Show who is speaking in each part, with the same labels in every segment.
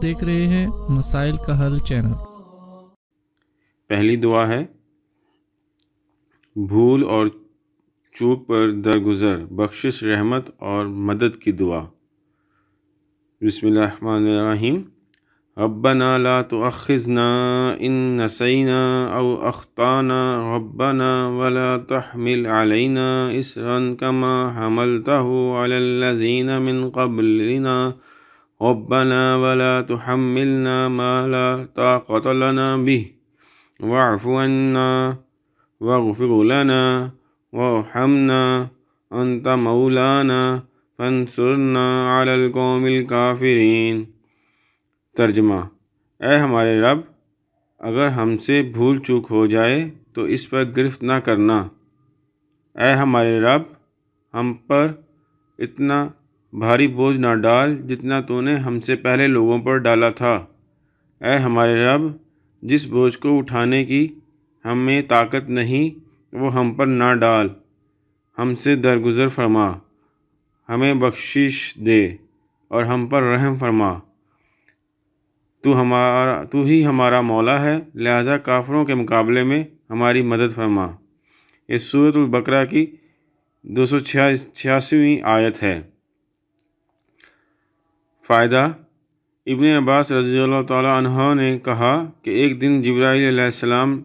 Speaker 1: دیکھ رہے ہیں مسائل کا حل چینل۔
Speaker 2: پہلی دعا ہے بھول اور چوک پر درگزر، بخشش، رحمت اور مدد کی دعا۔ بسم اللہ الرحمن الرحیم۔ ربنا لا تؤاخذنا ان نسینا او اخطانا ربنا ولا تحمل علينا اسرا كما حملته على الذين من قبلنا ربنا ولا تحملنا ما لا طاقة لنا به واعف عنا واغفر لنا وارحمنا انت مولانا فانصرنا على القوم الكافرين۔ ترجمہ: اے ہمارے رب، اگر ہم سے بھول چوک ہو جائے تو اس پر گرفت نہ کرنا۔ اے ہمارے رب، ہم پر اتنا بھاری بوجھ نہ ڈال جتنا تو نے ہم سے پہلے لوگوں پر ڈالا تھا۔ اے ہمارے رب، جس بوجھ کو اٹھانے کی ہمیں طاقت نہیں وہ ہم پر نہ ڈال، ہم سے درگزر فرما، ہمیں بخشش دے اور ہم پر رحم فرما۔ تو ہی ہمارا مولا ہے، لہذا کافروں کے مقابلے میں ہماری مدد فرما۔ یہ سورۃ البقرہ کی 286ویں آیت ہے۔ فائدہ: ابن عباس رضی اللہ تعالیٰ عنہ نے کہا کہ ایک دن جبرائیل علیہ السلام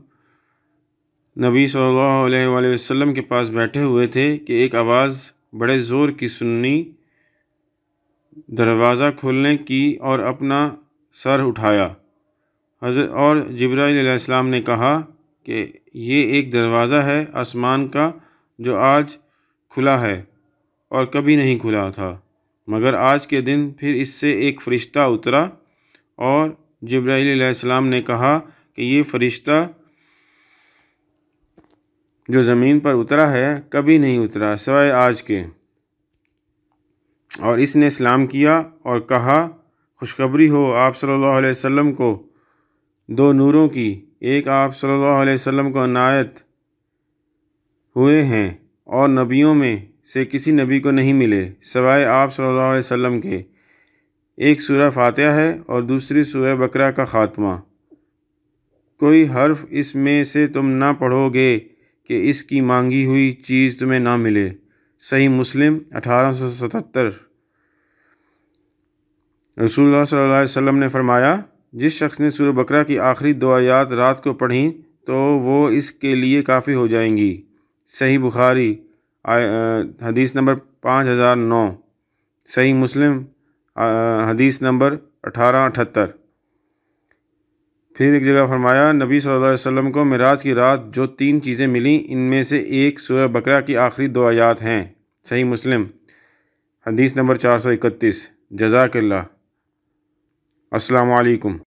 Speaker 2: نبی صلی اللہ علیہ وآلہ وسلم کے پاس بیٹھے ہوئے تھے کہ ایک آواز بڑے زور کی سنی۔ دروازہ کھولنے کی اور اپنا سر اٹھایا اور جبرائیل علیہ السلام نے کہا کہ یہ ایک دروازہ ہے آسمان کا جو آج کھلا ہے اور کبھی نہیں کھلا تھا، مگر آج کے دن پھر اس سے ایک فرشتہ اترا، اور جبرائیل علیہ السلام نے کہا کہ یہ فرشتہ جو زمین پر اترا ہے کبھی نہیں اترا سوائے آج کے، اور اس نے اسلام کیا اور کہا خوشخبری ہو آپ صلی اللہ علیہ وسلم کو دو نوروں کی، ایک آپ صلی اللہ علیہ وسلم کو عنایت ہوئے ہیں اور نبیوں میں سے کسی نبی کو نہیں ملے سوائے آپ صلی اللہ علیہ وسلم کے، ایک سورہ فاتحہ ہے اور دوسری سورہ بقرہ کا خاتمہ، کوئی حرف اس میں سے تم نہ پڑھو گے کہ اس کی مانگی ہوئی چیز تمہیں نہ ملے۔ صحیح مسلم 1877۔ رسول اللہ صلی اللہ علیہ وسلم نے فرمایا، جس شخص نے سورہ بقرہ کی آخری دو آیات رات کو پڑھیں تو وہ اس کے لیے کافی ہو جائیں گی۔ صحیح بخاری حدیث نمبر 5009، صحیح مسلم حدیث نمبر 1878۔ پھر ایک جگہ فرمایا، نبی صلی اللہ علیہ وسلم کو معراج کی رات جو 3 چیزیں ملیں ان میں سے ایک سورہ بقرہ کی آخری 2 آیات ہیں۔ صحیح مسلم حدیث نمبر 431۔ جزاک اللہ۔ السلام علیکم۔